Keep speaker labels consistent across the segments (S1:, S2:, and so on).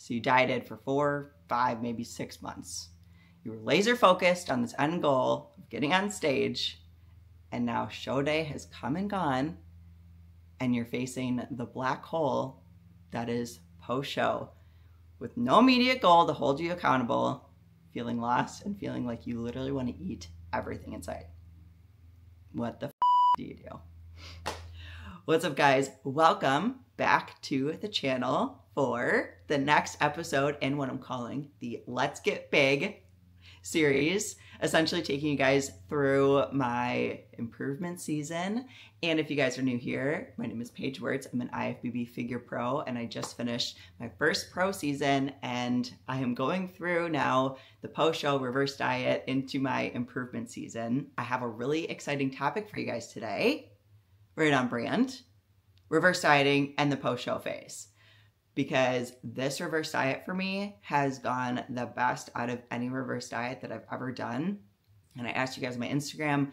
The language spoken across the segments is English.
S1: So you dieted for 4, 5, maybe 6 months. You were laser focused on this end goal of getting on stage, and now show day has come and gone, and you're facing the black hole that is post-show with no immediate goal to hold you accountable, feeling lost and feeling like you literally want to eat everything in sight. What the do you do? What's up, guys? Welcome back to the channel for the next episode in what I'm calling the Let's Get Big series, essentially taking you guys through my improvement season. And if you guys are new here, my name is Paige Wirtz. I'm an IFBB figure pro, and I just finished my first pro season, and I am going through now the post-show reverse diet into my improvement season. I have a really exciting topic for you guys today, right on brand: reverse dieting and the post-show phase. Because this reverse diet for me has gone the best out of any reverse diet that I've ever done. And I asked you guys on my Instagram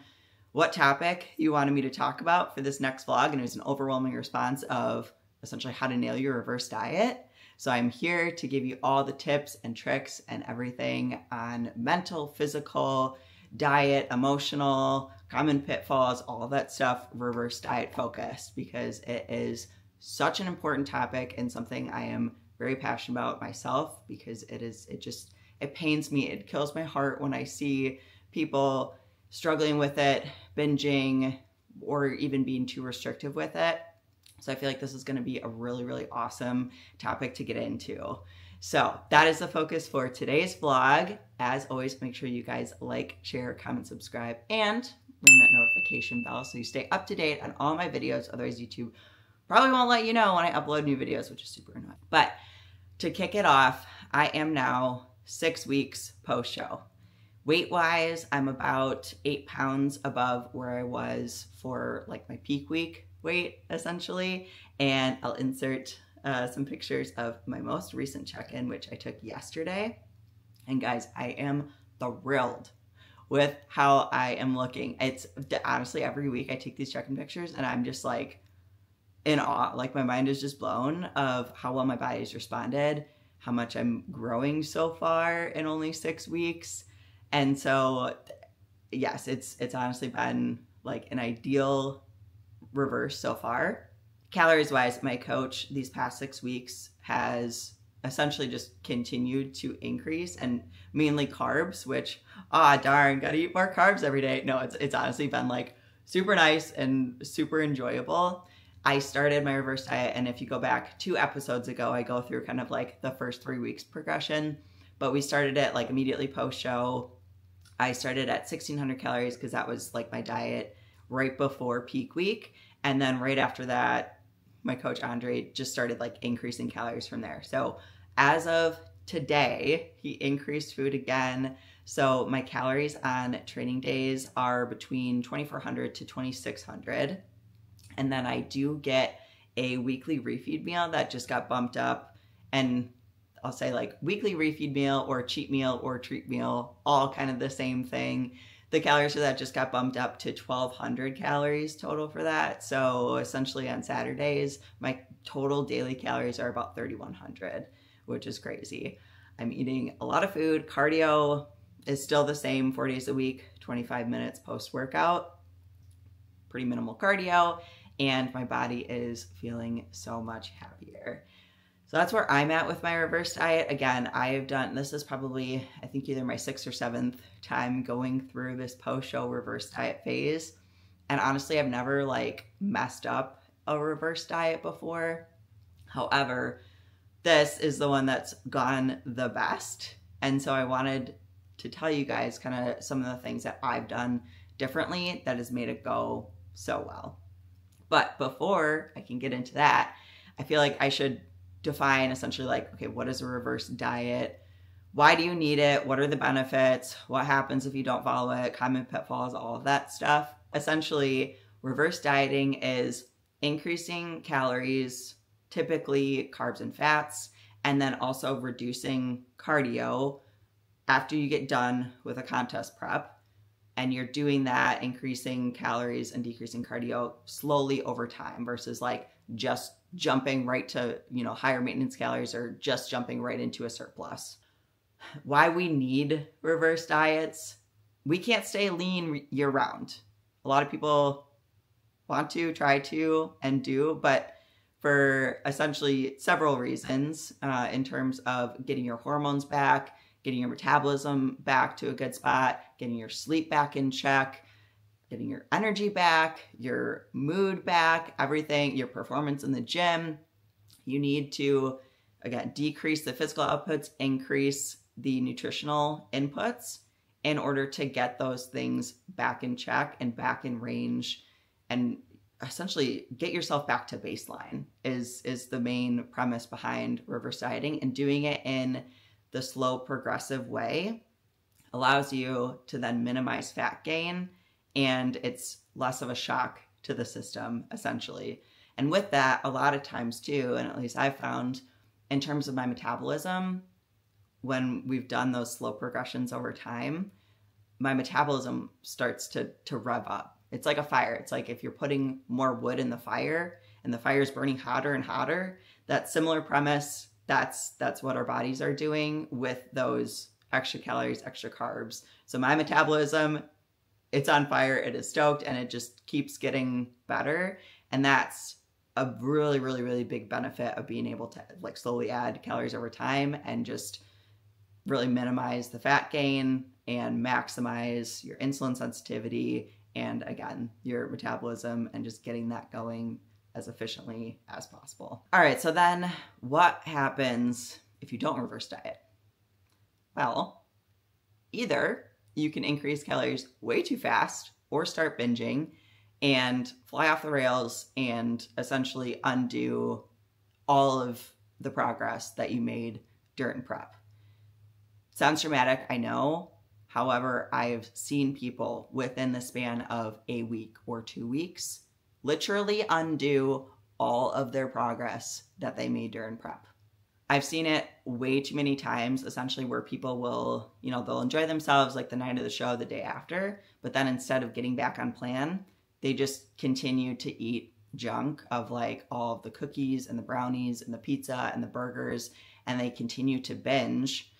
S1: what topic you wanted me to talk about for this next vlog, and it was an overwhelming response of essentially how to nail your reverse diet. So I'm here to give you all the tips and tricks and everything on mental, physical, diet, emotional, common pitfalls, all of that stuff, reverse diet focused, because it is such an important topic and something I am very passionate about myself, because it pains me. It kills my heart when I see people struggling with it, binging, or even being too restrictive with it. So I feel like this is going to be a really, really awesome topic to get into. So that is the focus for today's vlog. As always, make sure you guys like, share, comment, subscribe, and ring that notification bell so you stay up to date on all my videos. Otherwise, YouTube probably won't let you know when I upload new videos, which is super annoying. But to kick it off, I am now 6 weeks post-show. Weight-wise, I'm about 8 pounds above where I was for like my peak week weight, essentially. And I'll insert some pictures of my most recent check-in, which I took yesterday. And guys, I am thrilled with how I am looking. It's honestly, every week I take these check-in pictures and I'm just like in awe. Like, my mind is just blown of how well my body's responded, how much I'm growing so far in only 6 weeks. And so yes, it's honestly been like an ideal reverse so far. Calories wise, my coach these past 6 weeks has essentially just continued to increase, and mainly carbs, which, darn, gotta eat more carbs every day. No, it's honestly been like super nice and super enjoyable. I started my reverse diet, and if you go back 2 episodes ago, I go through kind of like the first 3 weeks progression, but we started it like immediately post-show. I started at 1,600 calories because that was like my diet right before peak week. And then right after that, my coach Andre just started like increasing calories from there. So as of today, he increased food again. So my calories on training days are between 2,400 to 2,600. And then I do get a weekly refeed meal that just got bumped up. And I'll say like weekly refeed meal or cheat meal or treat meal, all kind of the same thing. The calories for that just got bumped up to 1,200 calories total for that. So essentially on Saturdays, my total daily calories are about 3,100, which is crazy. I'm eating a lot of food. Cardio is still the same, 4 days a week, 25 minutes post-workout. Pretty minimal cardio. And my body is feeling so much happier. So that's where I'm at with my reverse diet. Again, I have done, this is probably, I think either my 6th or 7th time going through this post-show reverse diet phase. And honestly, I've never like messed up a reverse diet before. However, this is the one that's gone the best. And so I wanted to tell you guys kind of some of the things that I've done differently that has made it go so well. But before I can get into that, I feel like I should define essentially like, okay, what is a reverse diet? Why do you need it? What are the benefits? What happens if you don't follow it? Common pitfalls, all of that stuff. Essentially, reverse dieting is increasing calories, typically carbs and fats, and then also reducing cardio after you get done with a contest prep. And you're doing that, increasing calories and decreasing cardio slowly over time versus like just jumping right to, higher maintenance calories or just jumping right into a surplus. Why we need reverse diets? We can't stay lean year round. A lot of people want to, try to, and do, but for essentially several reasons, in terms of getting your hormones back, getting your metabolism back to a good spot, getting your sleep back in check, getting your energy back, your mood back, everything, your performance in the gym. You need to, again, decrease the physical outputs, increase the nutritional inputs in order to get those things back in check and back in range, and essentially get yourself back to baseline is the main premise behind reverse dieting. And doing it in the slow progressive way allows you to then minimize fat gain, and it's less of a shock to the system essentially. And with that, a lot of times too, and at least I've found in terms of my metabolism, when we've done those slow progressions over time, my metabolism starts to rev up. It's like a fire. It's like if you're putting more wood in the fire and the fire is burning hotter and hotter, that similar premise, that's what our bodies are doing with those extra calories, extra carbs. So my metabolism, it's on fire, it is stoked, and it just keeps getting better. And that's a really, really, really big benefit of being able to like slowly add calories over time and just really minimize the fat gain and maximize your insulin sensitivity and, again, your metabolism, and just getting that going as efficiently as possible. All right, so then what happens if you don't reverse diet? Well, either you can increase calories way too fast or start binging and fly off the rails and essentially undo all of the progress that you made during prep. Sounds dramatic, I know. However, I've seen people within the span of a week or 2 weeks literally undo all of their progress that they made during prep. I've seen it way too many times, essentially, where people will, they'll enjoy themselves like the night of the show, the day after, but then instead of getting back on plan, they just continue to eat junk of like all of the cookies and the brownies and the pizza and the burgers, and they continue to binge.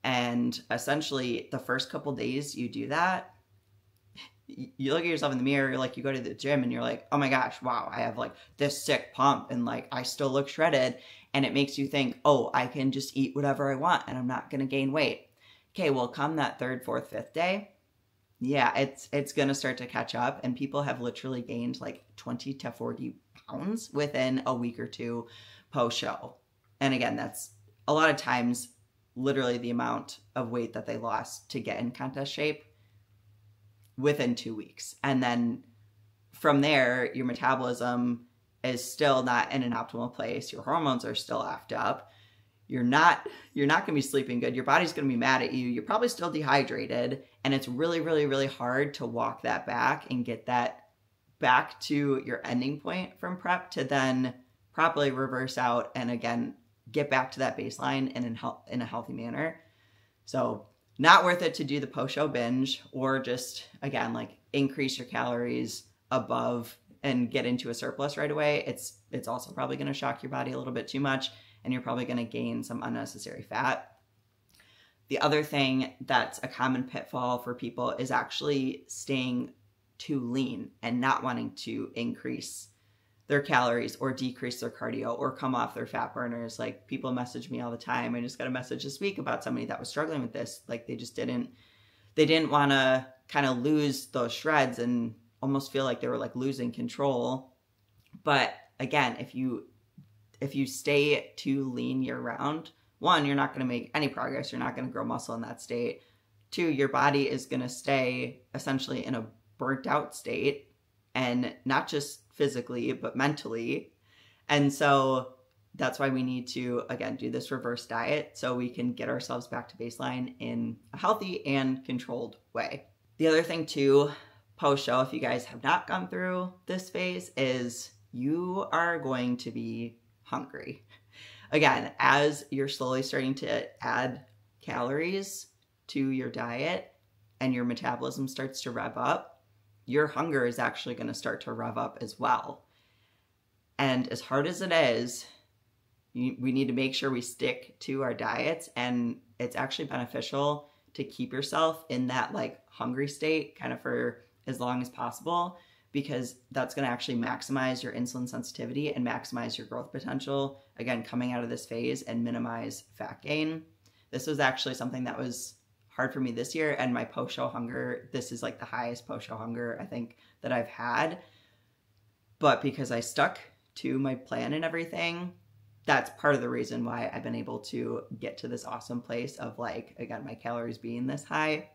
S1: And essentially, the first couple days you do that, you look at yourself in the mirror, like you go to the gym and you're like, oh my gosh, wow, I have like this sick pump and like I still look shredded. And it makes you think, oh, I can just eat whatever I want and I'm not going to gain weight. Okay, well, come that 3rd, 4th, 5th day, yeah, it's going to start to catch up. And people have literally gained like 20 to 40 pounds within a week or two post-show. And again, that's a lot of times literally the amount of weight that they lost to get in contest shape within 2 weeks. And then from there, your metabolism is still not in an optimal place. Your hormones are still effed up. You're not going to be sleeping good. Your body's going to be mad at you. You're probably still dehydrated. And it's really, really, really hard to walk that back and get that back to your ending point from prep to then properly reverse out and again, get back to that baseline in a healthy manner. So not worth it to do the post-show binge or just, again, like increase your calories above and get into a surplus right away. It's also probably going to shock your body a little bit too much, and you're probably going to gain some unnecessary fat. The other thing that's a common pitfall for people is actually staying too lean and not wanting to increase their calories or decrease their cardio or come off their fat burners. Like people message me all the time. I just got a message this week about somebody that was struggling with this. Like they didn't want to kind of lose those shreds and almost feel like they were like losing control. But again, if you stay too lean year round, 1, you're not going to make any progress. You're not going to grow muscle in that state. 2, your body is going to stay essentially in a burnt out state, and not just physically, but mentally. And so that's why we need to, again, do this reverse diet so we can get ourselves back to baseline in a healthy and controlled way. The other thing too, post-show, if you guys have not gone through this phase, is you are going to be hungry. Again, as you're slowly starting to add calories to your diet and your metabolism starts to rev up, your hunger is actually going to start to rev up as well. And as hard as it is, we need to make sure we stick to our diets, and it's actually beneficial to keep yourself in that like hungry state kind of for as long as possible, because that's going to actually maximize your insulin sensitivity and maximize your growth potential, again, coming out of this phase, and minimize fat gain. This was actually something that was hard for me this year, and my post-show hunger, this is like the highest post-show hunger I think that I've had. But because I stuck to my plan and everything, that's part of the reason why I've been able to get to this awesome place of like, again, my calories being this high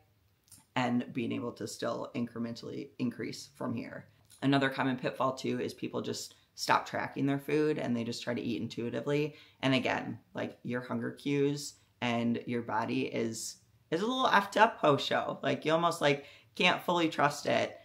S1: and being able to still incrementally increase from here. Another common pitfall too is people just stop tracking their food and they just try to eat intuitively. And again, like your hunger cues and your body is a little effed up post-show. Like you almost like can't fully trust it.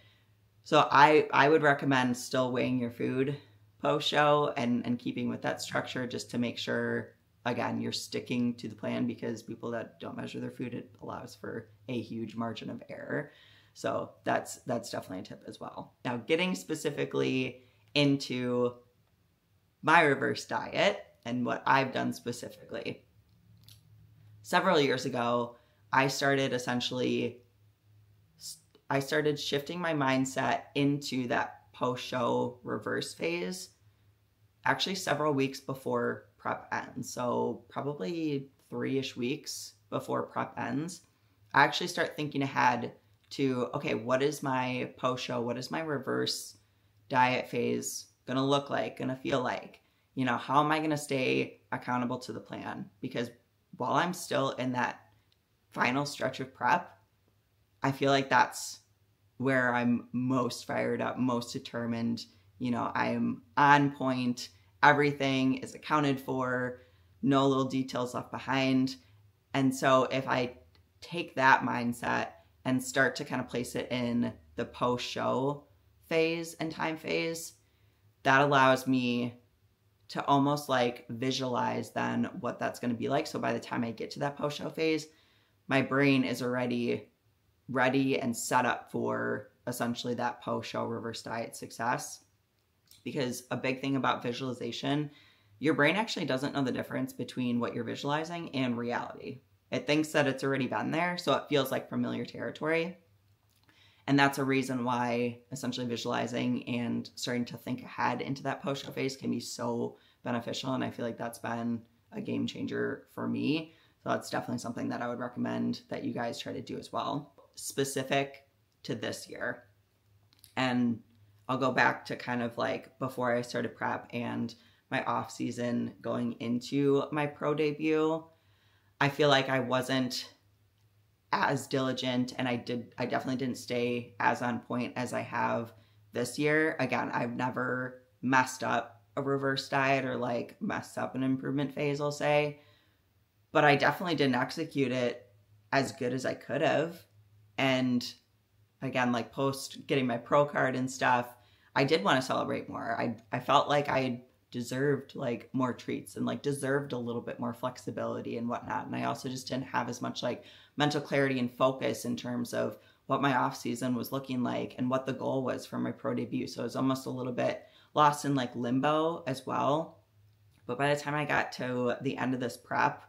S1: So I would recommend still weighing your food post-show and keeping with that structure, just to make sure, again, you're sticking to the plan, because people that don't measure their food, it allows for a huge margin of error. So that's definitely a tip as well. Now, getting specifically into my reverse diet and what I've done specifically. Several years ago, I started shifting my mindset into that post-show reverse phase, actually several weeks before prep ends. So probably 3-ish weeks before prep ends, I actually start thinking ahead to, okay, what is my post-show, what is my reverse diet phase gonna look like, gonna feel like? You know, how am I gonna stay accountable to the plan? Because while I'm still in that final stretch of prep, I feel like that's where I'm most fired up, most determined. You know, I'm on point, everything is accounted for, no little details left behind. And so if I take that mindset and start to kind of place it in the post-show phase and time phase, that allows me to almost like visualize then what that's going to be like. So by the time I get to that post-show phase, my brain is already ready and set up for essentially that post-show reverse diet success. Because a big thing about visualization, your brain actually doesn't know the difference between what you're visualizing and reality. It thinks that it's already been there, so it feels like familiar territory. And that's a reason why essentially visualizing and starting to think ahead into that post-show phase can be so beneficial. And I feel like that's been a game changer for me. So that's definitely something that I would recommend that you guys try to do as well, specific to this year. And I'll go back to kind of like before I started prep and my off season going into my pro debut. I feel like I wasn't as diligent, and I definitely didn't stay as on point as I have this year. Again, I've never messed up a reverse diet or like messed up an improvement phase, I'll say, but I definitely didn't execute it as good as I could have. And again, like post getting my pro card and stuff, I did want to celebrate more. I felt like I deserved like more treats and like deserved a little bit more flexibility and whatnot. And I also just didn't have as much like mental clarity and focus in terms of what my off season was looking like and what the goal was for my pro debut. So it was almost a little bit lost in like limbo as well. But by the time I got to the end of this prep,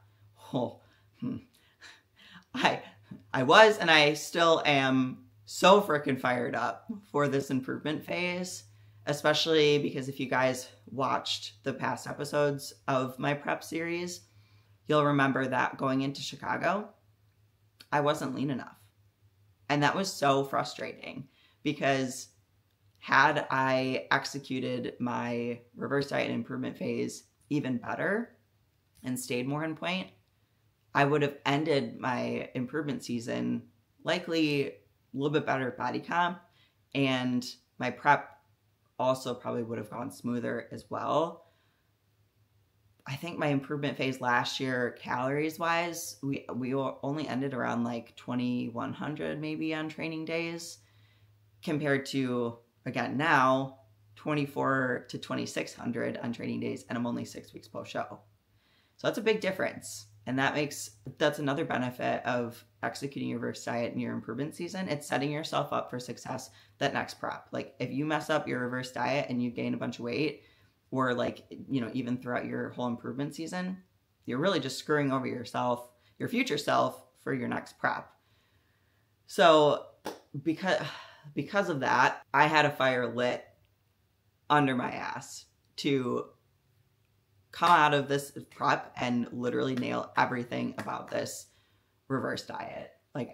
S1: I was, and I still am so freaking fired up for this improvement phase, especially because if you guys watched the past episodes of my prep series, you'll remember that going into Chicago, I wasn't lean enough. And that was so frustrating, because had I executed my reverse diet improvement phase even better and stayed more on point, I would have ended my improvement season likely a little bit better body comp, and my prep also probably would have gone smoother as well. I think my improvement phase last year, calories wise, we only ended around like 2,100 maybe on training days, compared to, again, now 24 to 2,600 on training days, and I'm only 6 weeks post show. So that's a big difference. And that's another benefit of executing your reverse diet in your improvement season. It's setting yourself up for success that next prep. Like if you mess up your reverse diet and you gain a bunch of weight, or like, you know, even throughout your whole improvement season, you're really just screwing over yourself, your future self, for your next prep. So because of that, I had a fire lit under my ass to come out of this prep and literally nail everything about this reverse diet. Like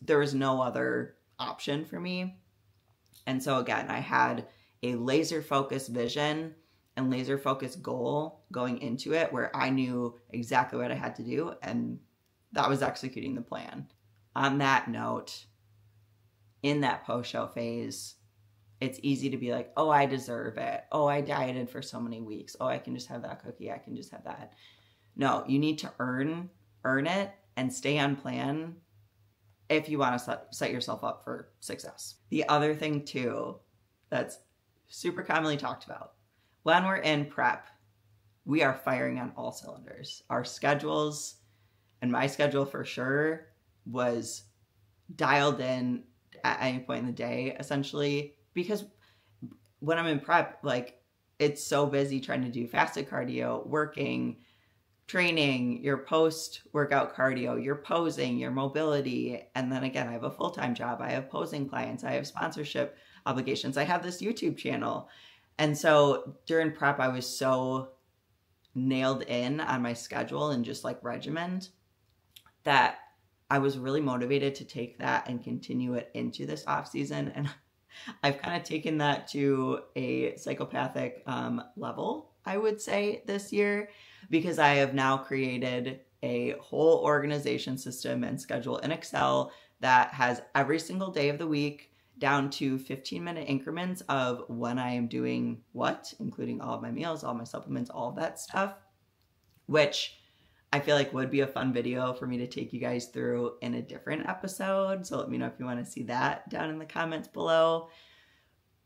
S1: there was no other option for me. And so again, I had a laser focused vision and laser focused goal going into it where I knew exactly what I had to do, and that was executing the plan. On that note, in that post-show phase, it's easy to be like, oh, I deserve it. Oh, I dieted for so many weeks. Oh, I can just have that cookie. I can just have that. No, you need to earn it and stay on plan if you want to set yourself up for success. The other thing too, that's super commonly talked about, when we're in prep, we are firing on all cylinders. Our schedules, and my schedule for sure, was dialed in at any point in the day, essentially, because when I'm in prep, like, it's so busy trying to do fasted cardio, working, training, your post-workout cardio, your posing, your mobility, and then again, I have a full-time job, I have posing clients, I have sponsorship obligations, I have this YouTube channel. And so during prep, I was so nailed in on my schedule and just like regimented that I was really motivated to take that and continue it into this off season. And I've kind of taken that to a psychopathic level, I would say, this year, because I have now created a whole organization system and schedule in Excel that has every single day of the week down to 15-minute increments of when I am doing what, including all of my meals, all my supplements, all of that stuff, which I feel like would be a fun video for me to take you guys through in a different episode. So let me know if you want to see that down in the comments below.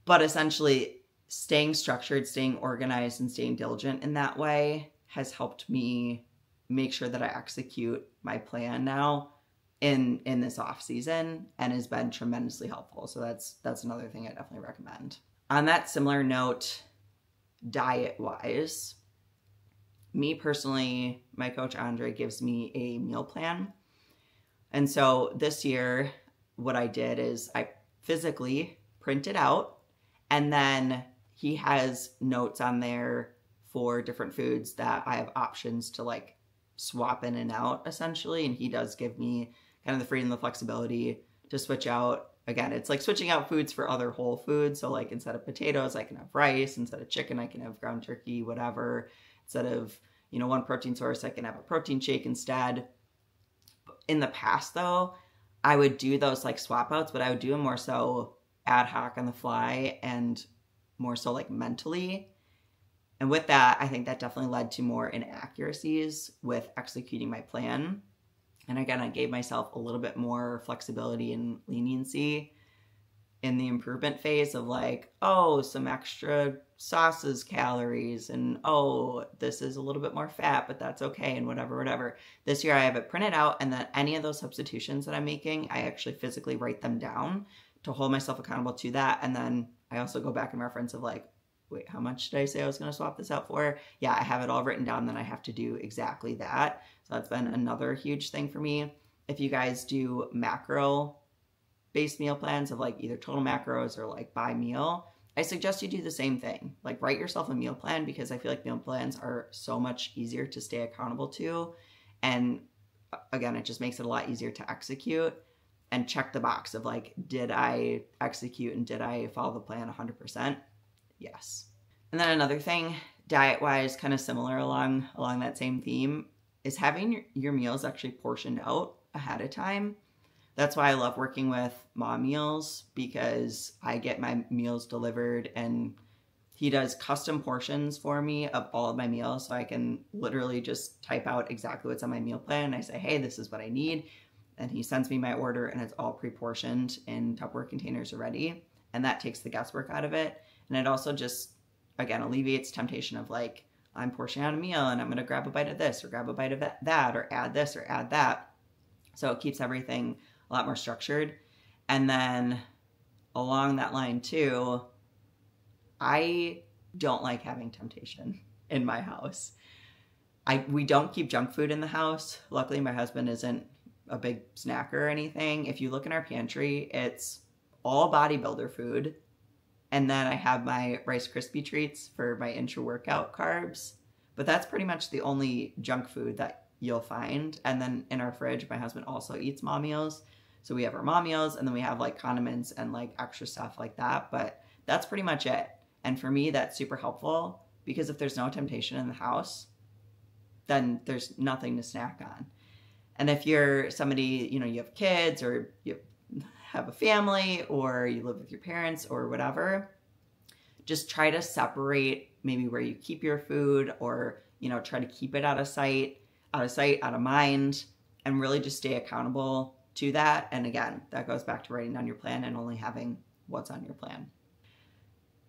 S1: But essentially, staying structured, staying organized, and staying diligent in that way has helped me make sure that I execute my plan now in this off season, and has been tremendously helpful. So that's another thing I definitely recommend. On that similar note, diet wise, me personally, my coach Andre gives me a meal plan. And so this year, what I did is I physically printed out, and then he has notes on there for different foods that I have options to like swap in and out essentially. And he does give me kind of the freedom, the flexibility to switch out. Again, it's like switching out foods for other whole foods. So like instead of potatoes, I can have rice. Instead of chicken, I can have ground turkey, whatever. Instead of, you know, one protein source, I can have a protein shake instead. In the past though, I would do those like swap outs, but I would do them more so ad hoc on the fly and more so like mentally. And with that, I think that definitely led to more inaccuracies with executing my plan. And again, I gave myself a little bit more flexibility and leniency in the improvement phase of like, oh, some extra sauces, calories, and oh, this is a little bit more fat, but that's okay, and whatever. This year I have it printed out, and then any of those substitutions that I'm making, I actually physically write them down to hold myself accountable to that. And then I also go back and reference of like, wait, how much did I say I was going to swap this out for? Yeah, I have it all written down, then I have to do exactly that. So that's been another huge thing for me. If you guys do macro-based meal plans of like either total macros or like by meal, I suggest you do the same thing. Like write yourself a meal plan, because I feel like meal plans are so much easier to stay accountable to. And again, it just makes it a lot easier to execute and check the box of like, did I execute and did I follow the plan 100%? Yes. And then another thing, diet-wise, kind of similar along that same theme, is having your meals actually portioned out ahead of time. That's why I love working with Mom Meals, because I get my meals delivered and he does custom portions for me of all of my meals. So I can literally just type out exactly what's on my meal plan. I say, hey, this is what I need. And he sends me my order and it's all pre-portioned in Tupperware containers already. And that takes the guesswork out of it. And it also just, again, alleviates temptation of like, I'm portioning out a meal and I'm going to grab a bite of this or grab a bite of that or add this or add that. So it keeps everything a lot more structured. And then along that line too, I don't like having temptation in my house. We don't keep junk food in the house. Luckily, my husband isn't a big snacker or anything. If you look in our pantry, it's all bodybuilder food. And then I have my Rice Krispie treats for my intra-workout carbs. But that's pretty much the only junk food that you'll find. And then in our fridge, my husband also eats mom meals. So we have our mom meals, and then we have like condiments and like extra stuff like that. But that's pretty much it. And for me, that's super helpful because if there's no temptation in the house, then there's nothing to snack on. And if you're somebody, you know, you have kids or you have a family or you live with your parents or whatever, just try to separate maybe where you keep your food, or, you know, try to keep it out of sight, out of mind, and really just stay accountable to that. And again, that goes back to writing down your plan and only having what's on your plan.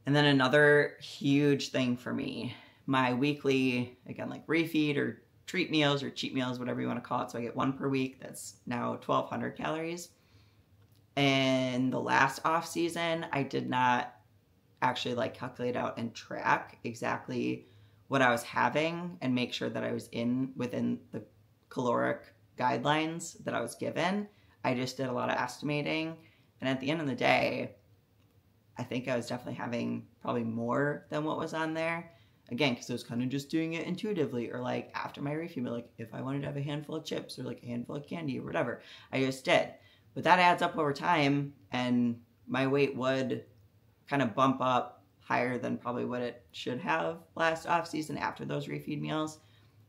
S1: And then another huge thing for me, my weekly, again, like refeed or treat meals or cheat meals, whatever you want to call it. So I get one per week. That's now 1,200 calories. And the last off season, I did not actually like calculate out and track exactly what I was having and make sure that I was within the caloric guidelines that I was given. I just did a lot of estimating. And at the end of the day, I think I was definitely having probably more than what was on there. Again, because I was kind of just doing it intuitively, or like after my refeed meal, like if I wanted to have a handful of chips or like a handful of candy or whatever, I just did. But that adds up over time, and my weight would kind of bump up higher than probably what it should have last off season after those refeed meals,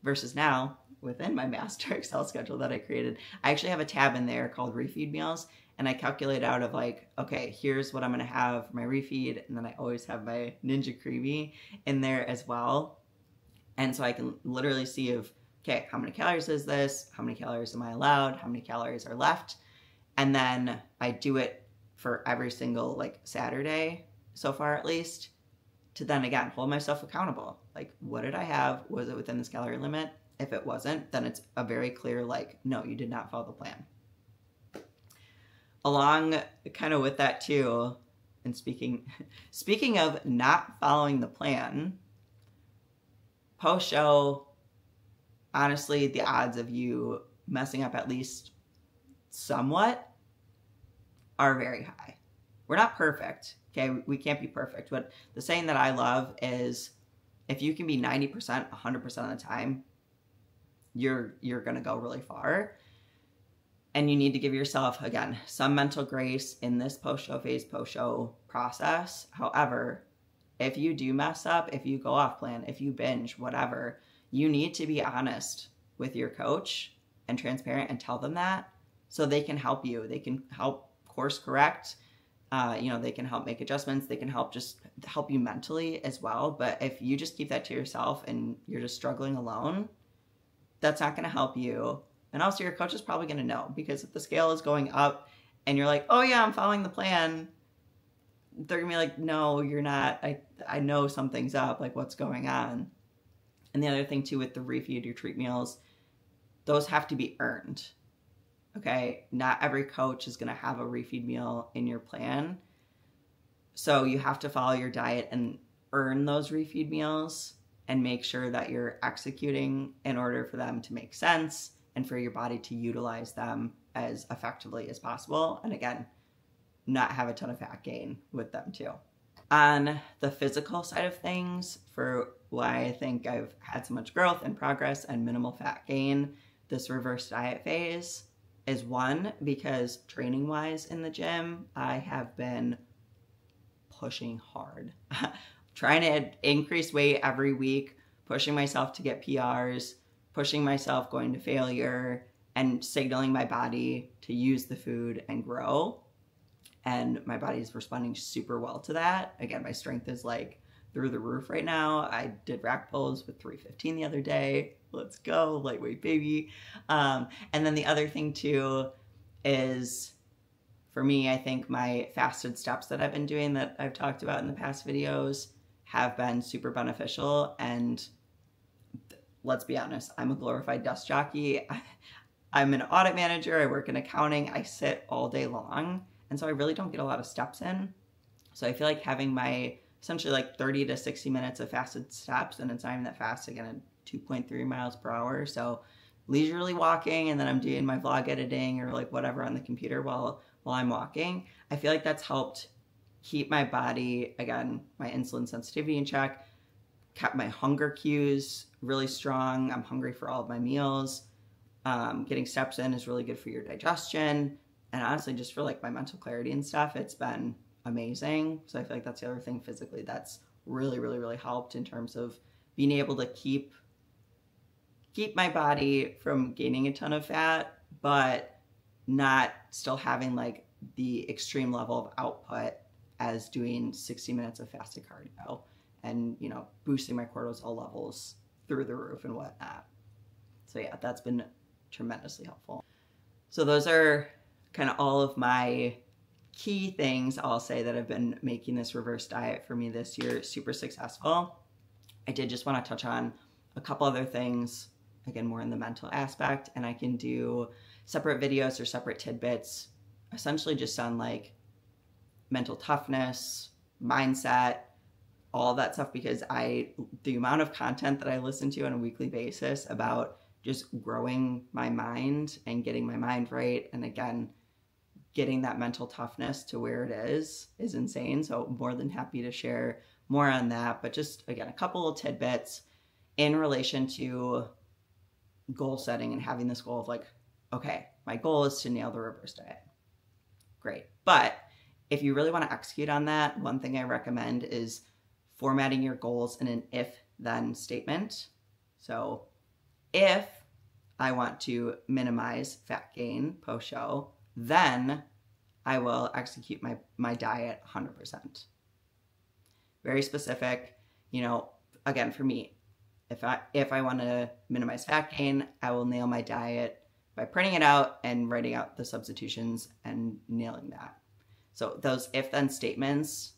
S1: versus now within my master Excel schedule that I created, I actually have a tab in there called refeed meals. And I calculate out of like, okay, here's what I'm going to have for my refeed. And then I always have my Ninja Creamy in there as well. And so I can literally see okay, how many calories is this? How many calories am I allowed? How many calories are left? And then I do it for every single like Saturday so far, at least, to then again, hold myself accountable. Like, what did I have? Was it within this calorie limit? If it wasn't, then it's a very clear, like, no, you did not follow the plan. Along kind of with that too, and speaking of not following the plan, post-show, honestly, the odds of you messing up at least somewhat are very high. We're not perfect, okay? We can't be perfect, but the saying that I love is if you can be 90%, 100% of the time, you're gonna go really far. And you need to give yourself, again, some mental grace in this post-show phase, post-show process. However, if you do mess up, if you go off plan, if you binge, whatever, you need to be honest with your coach and transparent and tell them that so they can help you. They can help course correct. They can help make adjustments. They can help you mentally as well. But if you just keep that to yourself and you're just struggling alone, that's not going to help you. And also your coach is probably going to know, because if the scale is going up and you're like, oh yeah, I'm following the plan, they're going to be like, no, you're not. I know something's up. Like, what's going on? And the other thing too with the refeed, your treat meals, those have to be earned. Okay. Not every coach is going to have a refeed meal in your plan. So you have to follow your diet and earn those refeed meals and make sure that you're executing in order for them to make sense and for your body to utilize them as effectively as possible. And again, not have a ton of fat gain with them too. On the physical side of things, for why I think I've had so much growth and progress and minimal fat gain this reverse diet phase is, one, because training wise in the gym, I have been pushing hard, trying to increase weight every week, pushing myself to get PRs, pushing myself going to failure, and signaling my body to use the food and grow. And my body is responding super well to that. Again, my strength is like through the roof right now. I did rack pulls with 315 the other day. Let's go, lightweight baby. And then the other thing too is, for me, I think my fasted steps that I've been doing that I've talked about in the past videos have been super beneficial. And let's be honest, I'm a glorified dust jockey. I'm an audit manager. I work in accounting. I sit all day long. And so I really don't get a lot of steps in. So I feel like having my essentially like 30 to 60 minutes of fasted steps, and it's not even that fast, again, at 2.3 miles per hour. So leisurely walking, and then I'm doing my vlog editing or like whatever on the computer while I'm walking. I feel like that's helped keep my body, again, my insulin sensitivity in check, kept my hunger cues really strong. I'm hungry for all of my meals. Getting steps in is really good for your digestion, and honestly just for like my mental clarity and stuff, it's been amazing. So I feel like that's the other thing physically that's really helped in terms of being able to keep my body from gaining a ton of fat, but not still having like the extreme level of output as doing 60 minutes of fasted cardio and, you know, boosting my cortisol levels through the roof and whatnot. So yeah, that's been tremendously helpful. So those are kind of all of my key things I'll say that have been making this reverse diet for me this year super successful. I did just want to touch on a couple other things, again, more in the mental aspect, and I can do separate videos or separate tidbits, essentially just on like mental toughness, mindset, all that stuff, because the amount of content that I listen to on a weekly basis about just growing my mind and getting my mind right, and again, getting that mental toughness to where it is insane. So more than happy to share more on that, but just again, a couple of tidbits in relation to goal setting and having this goal of like, okay, my goal is to nail the reverse diet. Great. But if you really want to execute on that, one thing I recommend is formatting your goals in an if-then statement. So if I want to minimize fat gain post-show, then I will execute my diet 100%. Very specific. You know, again, for me, if I want to minimize fat gain, I will nail my diet by printing it out and writing out the substitutions and nailing that. So those if-then statements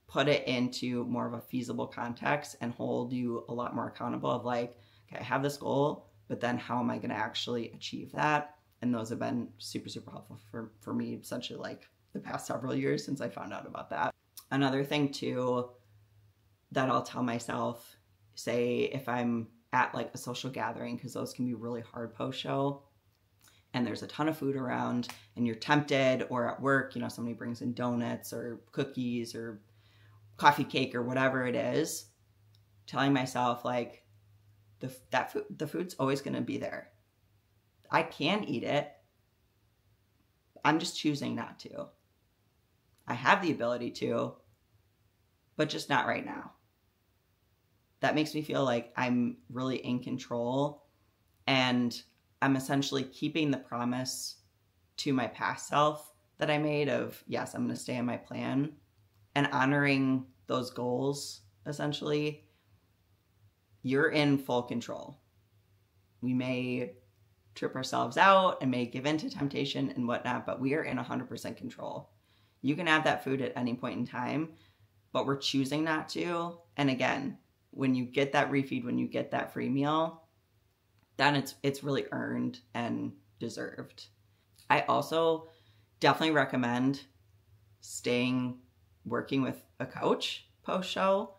S1: put it into more of a feasible context and hold you a lot more accountable of like, okay, I have this goal, but then how am I going to actually achieve that? And those have been super helpful for me, essentially like the past several years since I found out about that. Another thing too that I'll tell myself, say if I'm at like a social gathering, because those can be really hard post-show, and there's a ton of food around and you're tempted, or at work, you know, somebody brings in donuts or cookies or coffee cake or whatever it is, telling myself like the food's always going to be there. I can eat it. I'm just choosing not to. I have the ability to, but just not right now. That makes me feel like I'm really in control, and I'm essentially keeping the promise to my past self that I made of, yes, I'm going to stay on my plan, and honoring those goals. Essentially, you're in full control. We may trip ourselves out and may give in to temptation and whatnot, but we are in 100% control. You can have that food at any point in time, but we're choosing not to. And again, when you get that refeed, when you get that free meal, then it's really earned and deserved. I also definitely recommend working with a coach post-show.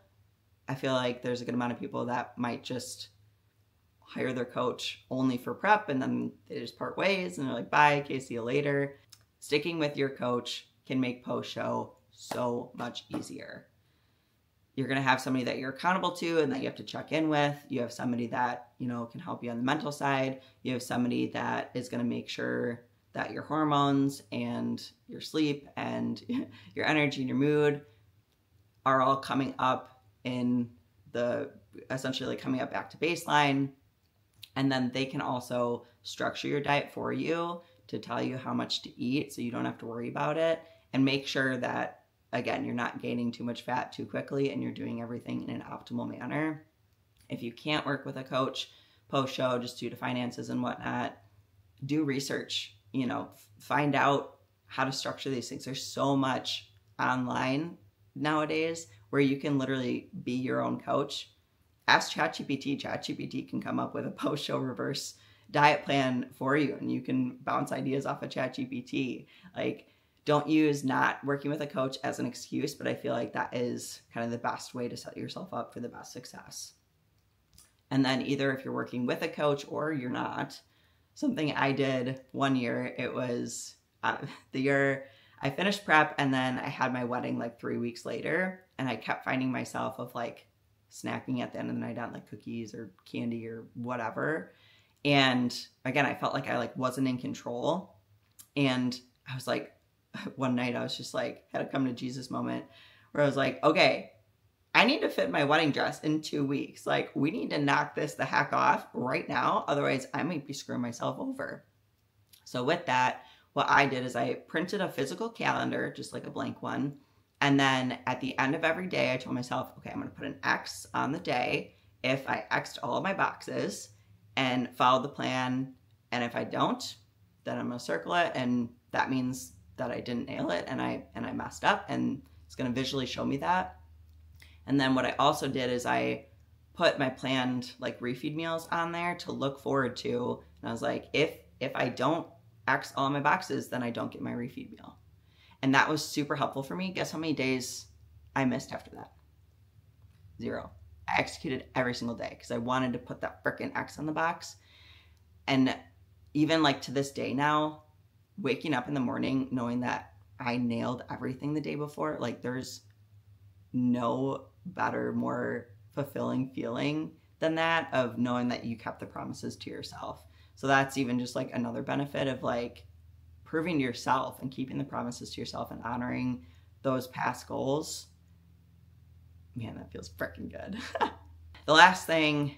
S1: I feel like there's a good amount of people that might just hire their coach only for prep, and then they just part ways and they're like, bye, okay, see you later. Sticking with your coach can make post-show so much easier. You're going to have somebody that you're accountable to and that you have to check in with. You have somebody that, you know, can help you on the mental side. You have somebody that is going to make sure that your hormones and your sleep and your energy and your mood are all coming up in essentially like coming up back to baseline. And then they can also structure your diet for you to tell you how much to eat so you don't have to worry about it, and make sure that, again, you're not gaining too much fat too quickly and you're doing everything in an optimal manner. If you can't work with a coach post-show just due to finances and whatnot, do research, you know, find out how to structure these things. There's so much online nowadays where you can literally be your own coach. Ask ChatGPT. ChatGPT can come up with a post-show reverse diet plan for you, and you can bounce ideas off of ChatGPT. Like, don't use not working with a coach as an excuse, but I feel like that is kind of the best way to set yourself up for the best success. And then either if you're working with a coach or you're not, something I did one year, it was the year I finished prep and then I had my wedding like 3 weeks later, and I kept finding myself of like snacking at the end of the night on like cookies or candy or whatever. And again, I felt like I like wasn't in control. And I was like, one night I was just like, had a come to Jesus moment where I was like, okay, I need to fit my wedding dress in 2 weeks. Like, we need to knock this the heck off right now. Otherwise, I might be screwing myself over. So with that, what I did is I printed a physical calendar, just like a blank one. And then at the end of every day, I told myself, okay, I'm going to put an X on the day if I X'd all of my boxes and followed the plan. And if I don't, then I'm going to circle it. And that means that I didn't nail it and I messed up, and it's going to visually show me that. And then what I also did is I put my planned like refeed meals on there to look forward to. And I was like, if I don't X all my boxes, then I don't get my refeed meal. And that was super helpful for me. Guess how many days I missed after that? 0. I executed every single day because I wanted to put that frickin' X on the box. And even like to this day now, waking up in the morning knowing that I nailed everything the day before, like there's no better, more fulfilling feeling than that, of knowing that you kept the promises to yourself. So that's even just like another benefit of like proving to yourself and keeping the promises to yourself and honoring those past goals. Man, that feels freaking good. The last thing,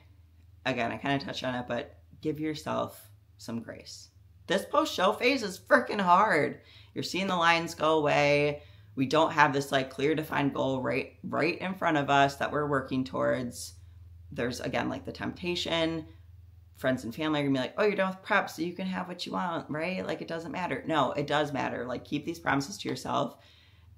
S1: again, I kind of touched on it, but give yourself some grace. This post-show phase is freaking hard. You're seeing the lines go away. We don't have this like clear defined goal right in front of us that we're working towards. There's again like the temptation. Friends and family are gonna be like, oh, you're done with prep, so you can have what you want, right? Like, it doesn't matter. No, it does matter. Like, keep these promises to yourself.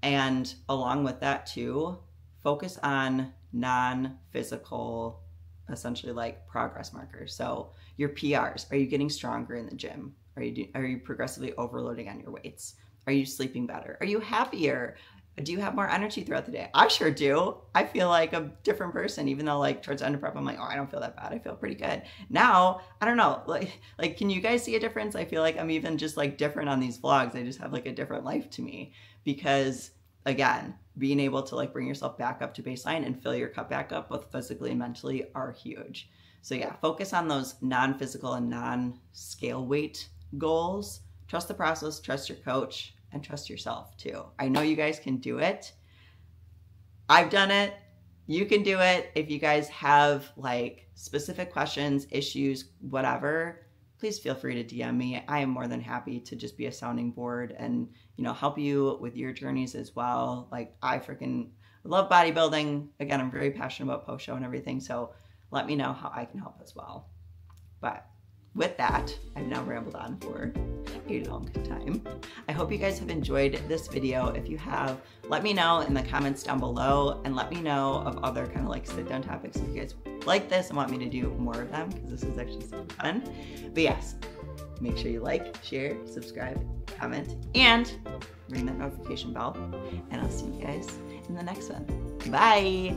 S1: And along with that too, focus on non-physical, essentially like progress markers. So your PRs, are you getting stronger in the gym? Are you progressively overloading on your weights? Are you sleeping better? Are you happier? Do you have more energy throughout the day? I sure do. I feel like a different person, even though like towards the end of prep, I'm like, oh, I don't feel that bad. I feel pretty good. Now, I don't know, like, can you guys see a difference? I feel like I'm even just like different on these vlogs. I just have like a different life to me because again, being able to like bring yourself back up to baseline and fill your cup back up both physically and mentally are huge. So yeah, focus on those non-physical and non-scale weight goals. Trust the process, trust your coach, and trust yourself too. I know you guys can do it. I've done it. You can do it. If you guys have like specific questions, issues, whatever, please feel free to DM me. I am more than happy to just be a sounding board and, you know, help you with your journeys as well. Like, I freaking love bodybuilding. Again, I'm very passionate about post-show and everything, so let me know how I can help as well. But with that, I've now rambled on for a long time. I hope you guys have enjoyed this video. If you have, let me know in the comments down below, and let me know of other kind of like sit down topics if you guys like this and want me to do more of them, because this is actually super fun. But yes, make sure you like, share, subscribe, comment, and ring that notification bell. And I'll see you guys in the next one. Bye.